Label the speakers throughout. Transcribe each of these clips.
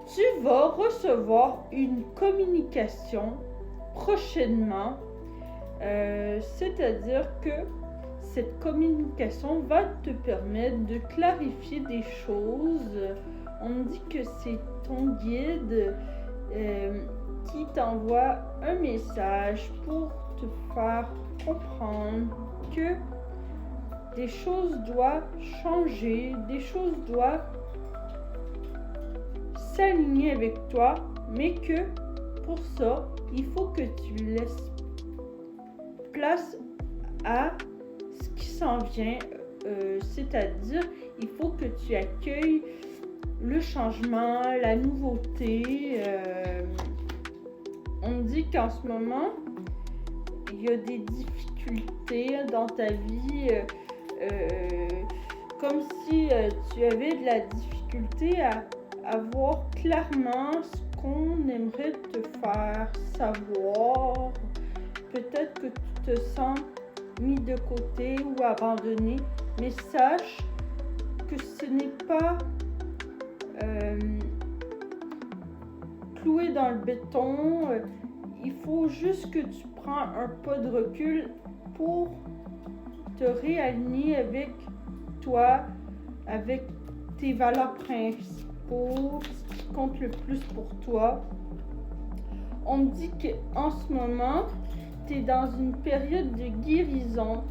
Speaker 1: Tu vas recevoir une communication prochainement, c'est-à-dire que cette communication va te permettre de clarifier des choses. On me dit que c'est ton guide qui t'envoie un message pour te faire comprendre que des choses doivent changer, des choses doivent s'aligner avec toi, mais que pour ça, il faut que tu laisses place à ce qui s'en vient, c'est-à-dire il faut que tu accueilles le changement, la nouveauté. On me dit qu'en ce moment, il y a des difficultés dans ta vie, comme si tu avais de la difficulté à voir clairement ce qu'on aimerait te faire savoir. Peut-être que tu te sens mis de côté ou abandonné, mais sache que ce n'est pas cloué dans le béton. Il faut juste que tu prends un pas de recul pour te réaligner avec toi, avec tes valeurs principaux, ce qui compte le plus pour toi. On me dit qu'en ce moment, tu es dans une période de guérison.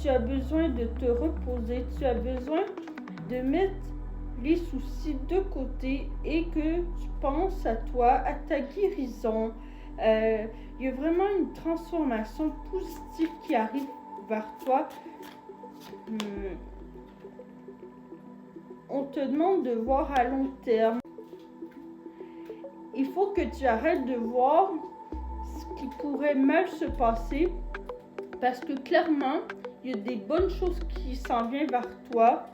Speaker 1: Tu as besoin de te reposer, tu as besoin de mettre les soucis de côté et que tu penses à toi, à ta guérison. Il y a vraiment une transformation positive qui arrive vers toi. On te demande de voir à long terme. Il faut que tu arrêtes de voir ce qui pourrait mal se passer parce que clairement, il y a des bonnes choses qui s'en viennent vers toi.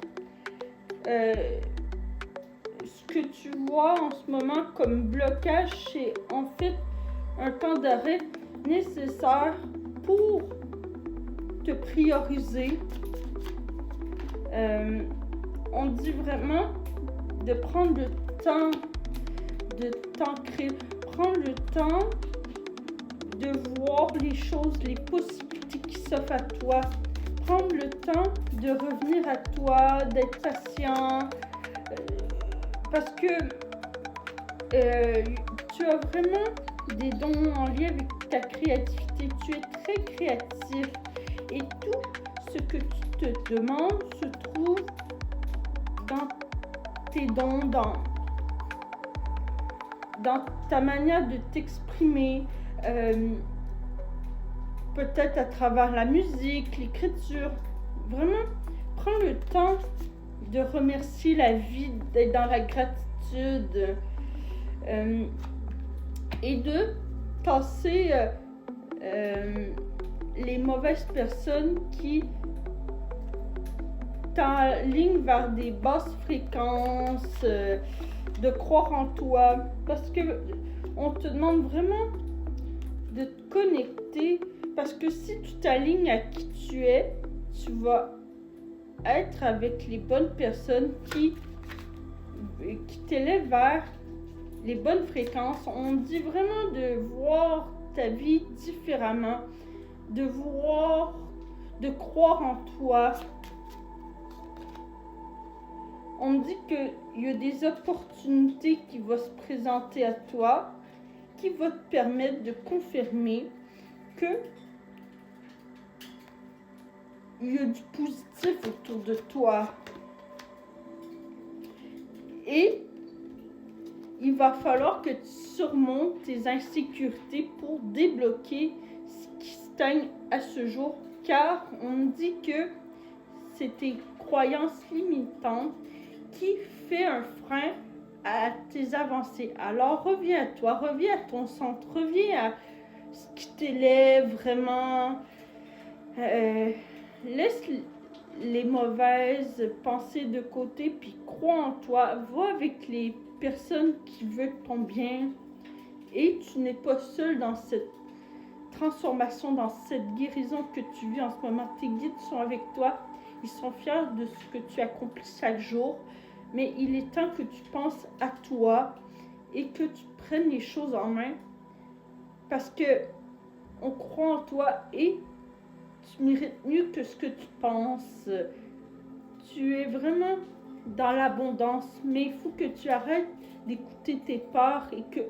Speaker 1: Ce que tu vois en ce moment comme blocage, c'est en fait un temps d'arrêt nécessaire pour te prioriser. On dit vraiment de prendre le temps de t'ancrer, prendre le temps de voir les choses, les possibilités qui s'offrent à toi, prendre le temps de revenir à toi, d'être patient, parce que tu as vraiment des dons en lien avec ta créativité, tu es très créatif et tout ce que tu te demandes se trouve dans tes dons, dans ta manière de t'exprimer, peut-être à travers la musique, l'écriture. Vraiment, prends le temps de remercier la vie, d'être dans la gratitude et de tasser les mauvaises personnes qui t'enlignent vers des basses fréquences, de croire en toi, parce que on te demande vraiment de te connecter, parce que si tu t'alignes à qui tu es, tu vas être avec les bonnes personnes qui t'élèvent vers les bonnes fréquences. On dit vraiment de voir ta vie différemment, de croire en toi. On me dit qu'il y a des opportunités qui vont se présenter à toi, qui vont te permettre de confirmer que il y a du positif autour de toi. Et il va falloir que tu surmontes tes insécurités pour débloquer ce qui stagne à ce jour, car on me dit que c'est tes croyances limitantes qui fait un frein à tes avancées. Alors reviens à toi, reviens à ton centre, reviens à ce qui t'élève vraiment. Laisse les mauvaises pensées de côté, puis crois en toi. Va avec les personnes qui veulent ton bien. Et tu n'es pas seul dans cette transformation, dans cette guérison que tu vis en ce moment. Tes guides sont avec toi. Ils sont fiers de ce que tu accomplis chaque jour. Mais il est temps que tu penses à toi et que tu prennes les choses en main parce que on croit en toi et tu mérites mieux que ce que tu penses. Tu es vraiment dans l'abondance, mais il faut que tu arrêtes d'écouter tes peurs et que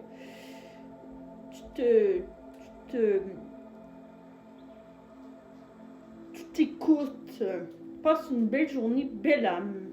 Speaker 1: tu t'écoutes. Passe une belle journée, belle âme.